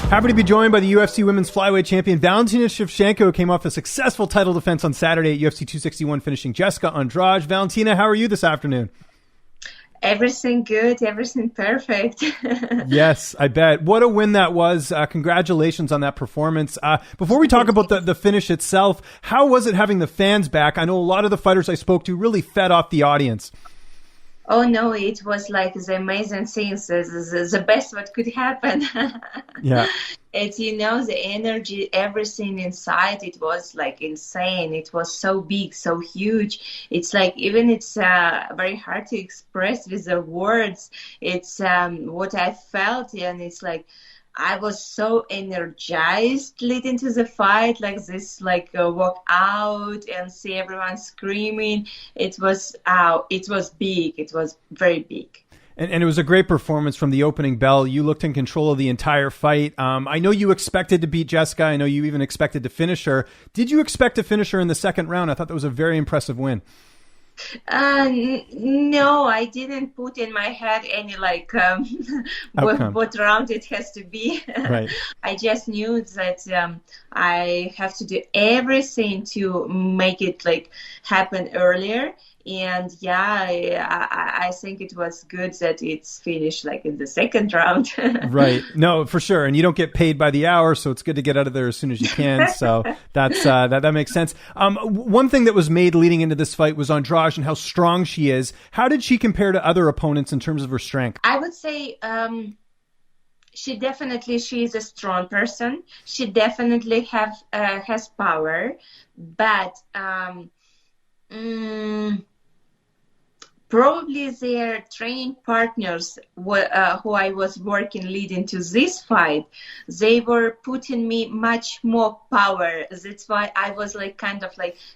Happy to be joined by the UFC Women's Flyweight Champion Valentina Shevchenko, who came off a successful title defense on Saturday at UFC 261, finishing Jessica Andrade. Valentina, how are you this afternoon? Everything good, everything perfect. Yes, I bet. What a win that was. Congratulations on that performance. Before we talk about the finish itself, how was it having the fans back? I know a lot of the fighters I spoke to really fed off the audience. Oh no, it was like the amazing things, the best what could happen. Yeah. It's, the energy, everything inside, it was like insane. It was so big, so huge. It's like, even it's very hard to express with the words. It's what I felt, and it's like, I was so energized leading to the fight, like this, walk out and see everyone screaming. It was big. It was very big. And it was a great performance from the opening bell. You looked in control of the entire fight. I know you expected to beat Jessica. I know you even expected to finish her. Did you expect to finish her in the second round? I thought that was a very impressive win. No, I didn't put in my head any what round it has to be. Right. I just knew that I have to do everything to make it happen earlier. And I think it was good that it's finished in the second round. Right. No, for sure. And you don't get paid by the hour, so it's good to get out of there as soon as you can. So that's that makes sense. One thing that was made leading into this fight was Andrade and how strong she is. How did she compare to other opponents in terms of her strength? I would say she is a strong person. She definitely has power, but probably their training partners who I was working leading to this fight, they were putting me much more power. That's why I was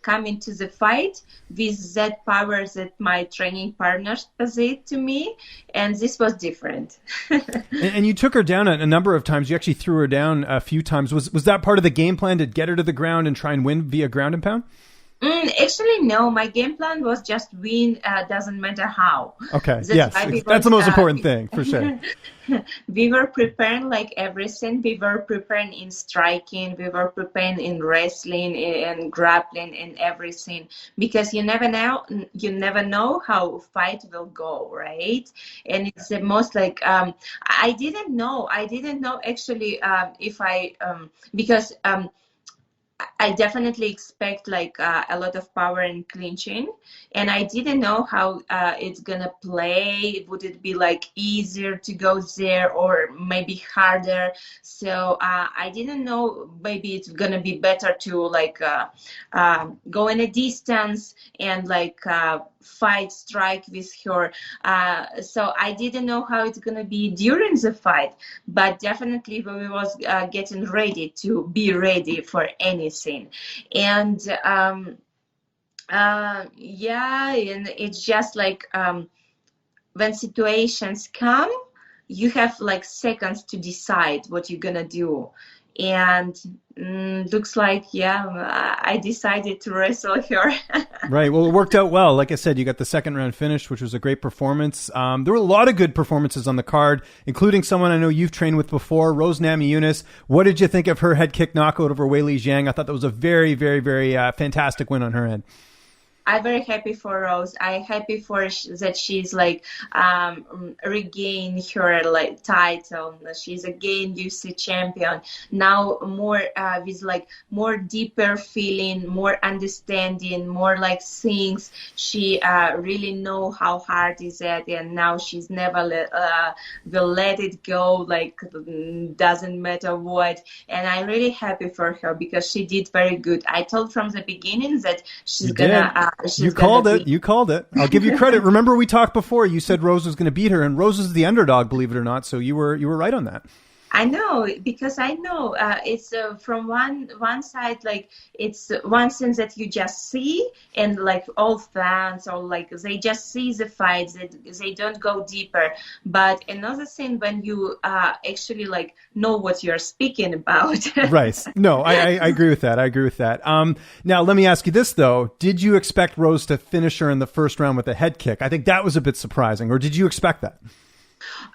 coming to the fight with that power that my training partners possessed to me, and this was different. And you took her down a number of times. You actually threw her down a few times. Was that part of the game plan, to get her to the ground and try and win via ground and pound? Actually, no. My game plan was just win, doesn't matter how. Okay, that's the most important thing, for sure. We were preparing everything. We were preparing in striking. We were preparing in wrestling and grappling and everything. Because you never know how fight will go, right? And it's the most I didn't know actually if I because I definitely expect a lot of power in clinching, and I didn't know how it's gonna play. Would it be easier to go there or maybe harder? So I didn't know. Maybe it's gonna be better to go in a distance and fight, strike with her. So I didn't know how it's gonna be during the fight, but definitely we was getting ready to be ready for anything. And and it's just when situations come, you have seconds to decide what you're gonna do. And looks I decided to wrestle her. Right. Well, it worked out well. Like I said, you got the second round finish, which was a great performance. There were a lot of good performances on the card, including someone I know you've trained with before, Rose Namajunas. What did you think of her head kick knockout over Weili Zhang? I thought that was a very, very, very fantastic win on her end. I'm very happy for Rose. I'm happy for that she's regained her title. She's again UFC champion now, more with more deeper feeling, more understanding, more things. She really know how hard is it, and now she's never will let it go. Doesn't matter what. And I'm really happy for her because she did very good. I told from the beginning that she's gonna. You called it. You called it. I'll give you credit. Remember, we talked before. You said Rose was going to beat her, and Rose is the underdog, believe it or not. So you were right on that. I know, because I know it's from one side, it's one thing that you just see, and all fans or they just see the fights, they don't go deeper. But another thing, when you actually know what you're speaking about. Right. No, I agree with that. Now let me ask you this though: did you expect Rose to finish her in the first round with a head kick? I think that was a bit surprising, or did you expect that?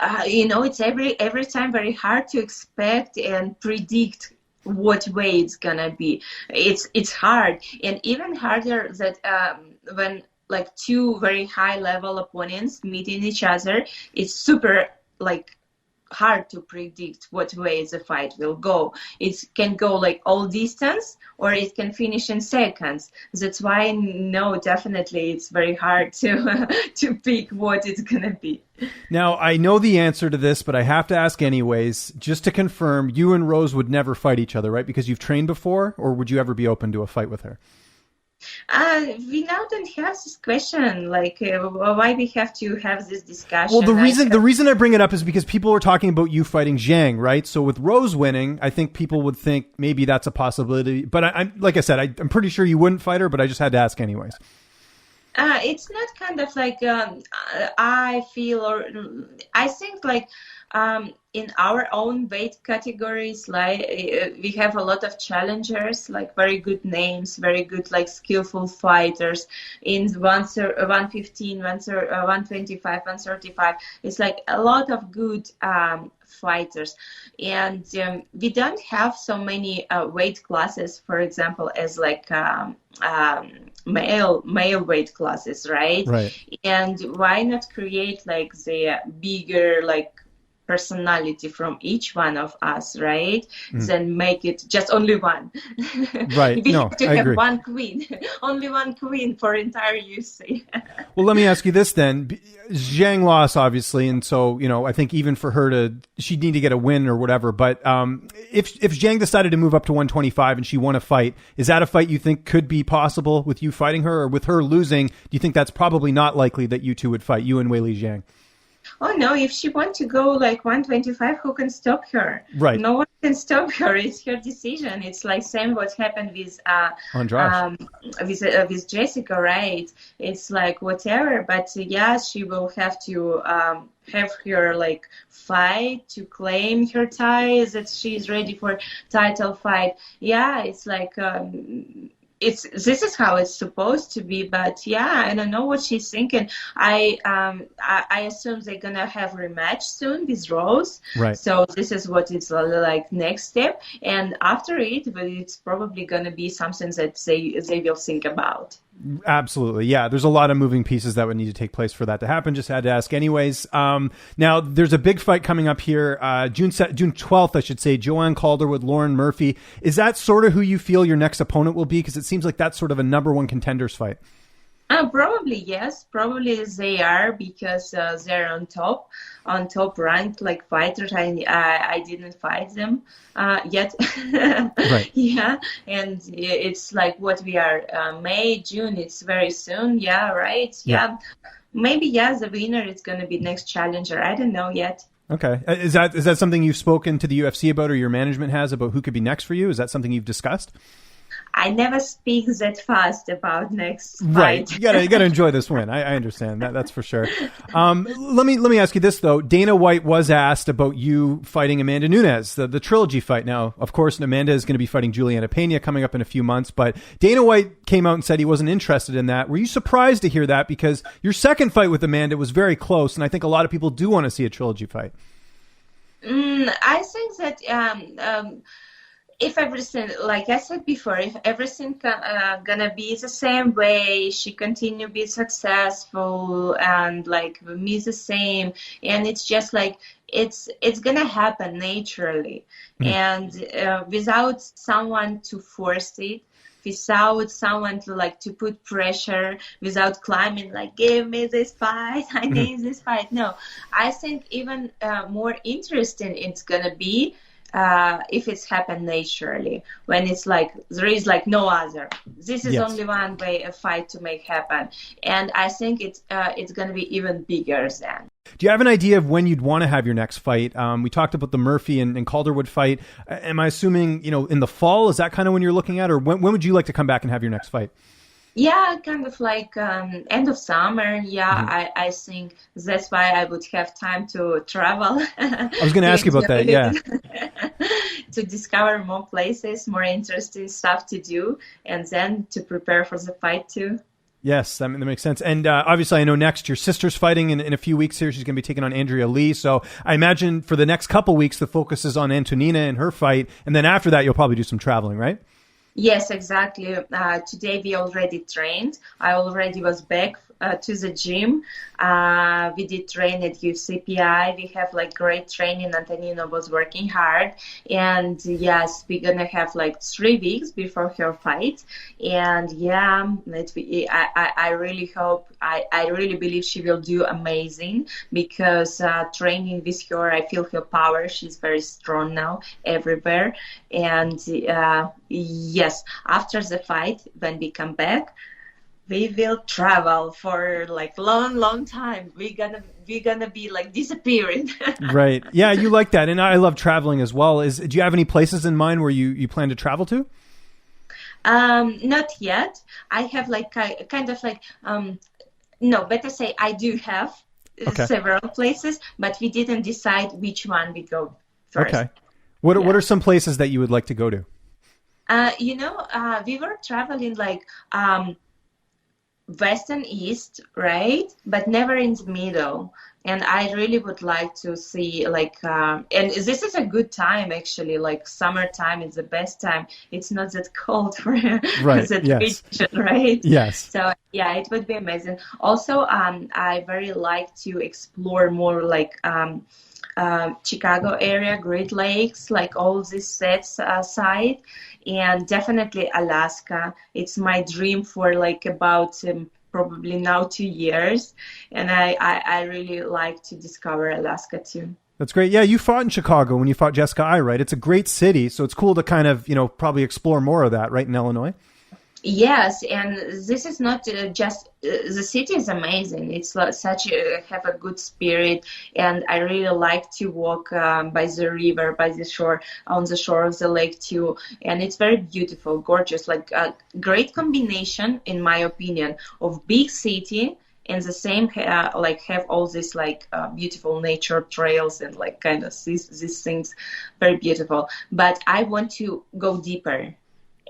It's every time very hard to expect and predict what way it's gonna be. It's hard, and even harder that when like two very high level opponents meeting each other, it's super like hard to predict what way the fight will go. It can go like all distance, or it can finish in seconds. That's why, no, definitely it's very hard to to pick what it's gonna be. Now, I know the answer to this, but I have to ask anyways, just to confirm, you and Rose would never fight each other, right? Because you've trained before, or would you ever be open to a fight with her? We now don't have this question. Like, why we have to have this discussion? Well, the reason I bring it up is because people were talking about you fighting Zhang, right? So with Rose winning, I think people would think maybe that's a possibility. But I'm like I said, I'm pretty sure you wouldn't fight her, but I just had to ask anyways. It's not kind of like I feel, or I think like in our own weight categories, like we have a lot of challengers, like very good names, very good like skillful fighters in 115, 125, 135. It's like a lot of good fighters, and we don't have so many weight classes, for example, as like male weight classes, right? And why not create like the bigger like personality from each one of us, right? Then make it just only one. Right. We no, have to I have agree. one queen, only one queen for entire UFC. Well, let me ask you this then. Zhang lost, obviously, and so, I think even for her she'd need to get a win or whatever. But if Zhang decided to move up to 125 and she won a fight, is that a fight you think could be possible with you fighting her? Or with her losing, do you think that's probably not likely that you two would fight, you and Weili Zhang? Oh no, if she wants to go like 125, who can stop her? Right. No one can stop her. It's her decision. It's like same what happened with Andrade. With Jessica, right? It's like whatever, but yeah, she will have to have her like fight to claim her ties, that she's ready for title fight. Yeah, it's like this is how it's supposed to be, but yeah, I don't know what she's thinking. I assume they're gonna have rematch soon with Rose, right? So this is what it's like next step, and after it, but it's probably gonna be something that they will think about. Absolutely. Yeah. There's a lot of moving pieces that would need to take place for that to happen. Just had to ask anyways. Now there's a big fight coming up here, June 12th, I should say, Joanne Calderwood, Lauren Murphy. Is that sort of who you feel your next opponent will be? Because it seems like that's sort of a number one contenders fight. Probably, yes. Probably they are, because they're on top ranked like fighters. I didn't fight them yet. Right. Yeah, and it's like what we are, May, June. It's very soon. Yeah, right. Yeah. Maybe, yes, the winner is going to be next challenger. I don't know yet. Okay. Is that something you've spoken to the UFC about, or your management has, about who could be next for you? Is that something you've discussed? I never speak that fast about next fight. Right. You gotta enjoy this win. I understand that. That's for sure. Let me ask you this though. Dana White was asked about you fighting Amanda Nunes, the trilogy fight. Now, of course, Amanda is going to be fighting Juliana Pena coming up in a few months, but Dana White came out and said he wasn't interested in that. Were you surprised to hear that? Because your second fight with Amanda was very close, and I think a lot of people do want to see a trilogy fight. I think that if everything, like I said before, if everything gonna be the same way, she continue be successful, and like me the same, and it's just like it's gonna happen naturally, and without someone to force it, without someone to put pressure, without climbing like, give me this fight, I need this fight. No, I think even more interesting it's gonna be if it's happened naturally, when it's like there is like no other. This is only one way a fight to make happen, and I think it's going to be even bigger then. Do you have an idea of when you'd want to have your next fight? We talked about the Murphy and Calderwood fight. Am I assuming in the fall? Is that kind of when you're looking at, or when would you like to come back and have your next fight? Yeah, kind of like end of summer. Yeah, I think that's why I would have time to travel. I was going to ask you about that, yeah. To discover more places, more interesting stuff to do, and then to prepare for the fight too. Yes, that makes sense. And obviously, I know next your sister's fighting in a few weeks here. She's going to be taking on Andrea Lee. So I imagine for the next couple weeks, the focus is on Antonina and her fight. And then after that, you'll probably do some traveling, right? Yes, exactly. Today we already trained. I already was back to the gym. We did train at UFC PI. We have like great training. Antonina was working hard. And yes, we're going to have like 3 weeks before her fight. And yeah, I really hope, I really believe she will do amazing because training with her, I feel her power. She's very strong now everywhere. And yes, after the fight, when we come back, we will travel for like long time. We're gonna be like disappearing. Right. Yeah, you like that. And I love traveling as well. Do you have any places in mind where you plan to travel to? Not yet. I have like kind of like, no, better say I do have several places, but we didn't decide which one we go first. Okay. What are some places that you would like to go to? We were traveling like, west and east, right? But never in the middle. And I really would like to see like, and this is a good time actually, like summertime is the best time. It's not that cold for that region, right? Yes. So yeah, it would be amazing. Also, I very like to explore more like, Chicago area, Great Lakes, like all these sets side, and definitely Alaska. It's my dream for like about probably now 2 years, and I really like to discover Alaska too. That's great. Yeah, you fought in Chicago when you fought Jessica Andrade, right? It's a great city, so it's cool to kind of probably explore more of that, right, in Illinois. Yes, and this is not just the city is amazing. It's have a good spirit, and I really like to walk by the river, by the shore, on the shore of the lake too. And it's very beautiful, gorgeous, like a great combination, in my opinion, of big city and the same have all this like beautiful nature trails and like kind of these things, very beautiful. But I want to go deeper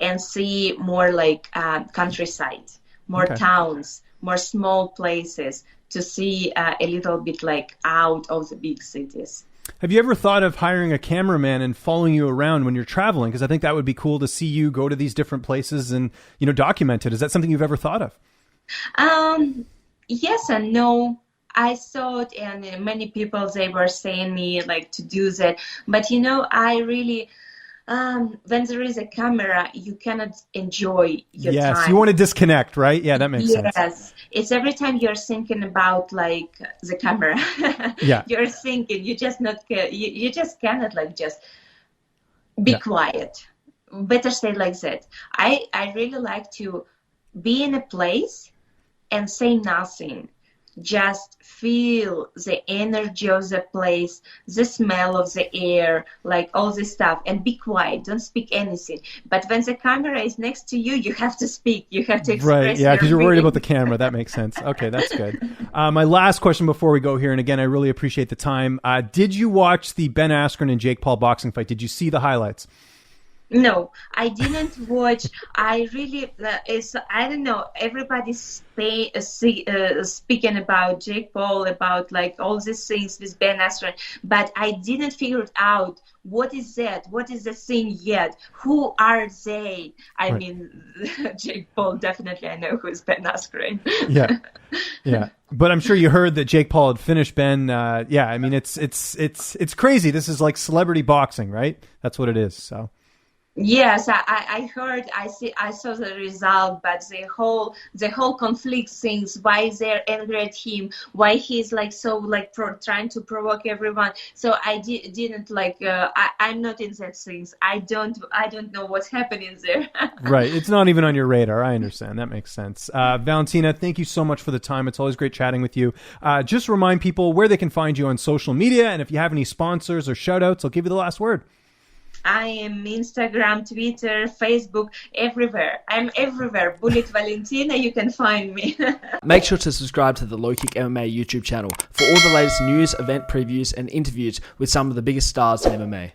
and see more like countryside, more towns, more small places, to see a little bit like out of the big cities. Have you ever thought of hiring a cameraman and following you around when you're traveling? Because I think that would be cool to see you go to these different places and, document it. Is that something you've ever thought of? Yes and no. I thought, and many people, they were saying me like to do that. But, I really... when there is a camera, you cannot enjoy your time. Yes, you want to disconnect, right? Yeah, that makes sense. Yes, it's every time you're thinking about like the camera. Yeah, you're thinking. You just cannot like just be quiet. Better say like that. I really like to be in a place and say nothing. Just feel the energy of the place, the smell of the air, like all this stuff, and be quiet. Don't speak anything. But when the camera is next to you, you have to speak. You have to express. Right, yeah, because you're worried about the camera. That makes sense. Okay, that's good. My last question before we go here, and again, I really appreciate the time. Did you watch the Ben Askren and Jake Paul boxing fight? Did you see the highlights? No, I didn't watch. I really, I don't know, everybody's speaking about Jake Paul, about like all these things with Ben Askren, but I didn't figure it out. What is that? What is the thing yet? Who are they? I mean, Jake Paul, definitely I know who's Ben Askren. Yeah. But I'm sure you heard that Jake Paul had finished Ben. Yeah, I mean, it's crazy. This is like celebrity boxing, right? That's what it is, so. Yes, I heard, I saw the result, but the whole conflict things, why they're angry at him, why he's like so like trying to provoke everyone. So I didn't like, I'm not in that things. I don't know what's happening there. Right. It's not even on your radar. I understand. That makes sense. Valentina, thank you so much for the time. It's always great chatting with you. Just remind people where they can find you on social media. And if you have any sponsors or shout outs, I'll give you the last word. I am Instagram, Twitter, Facebook, everywhere. I'm everywhere. Bullet Valentina, you can find me. Make sure to subscribe to the LowKick MMA YouTube channel for all the latest news, event previews, and interviews with some of the biggest stars in MMA.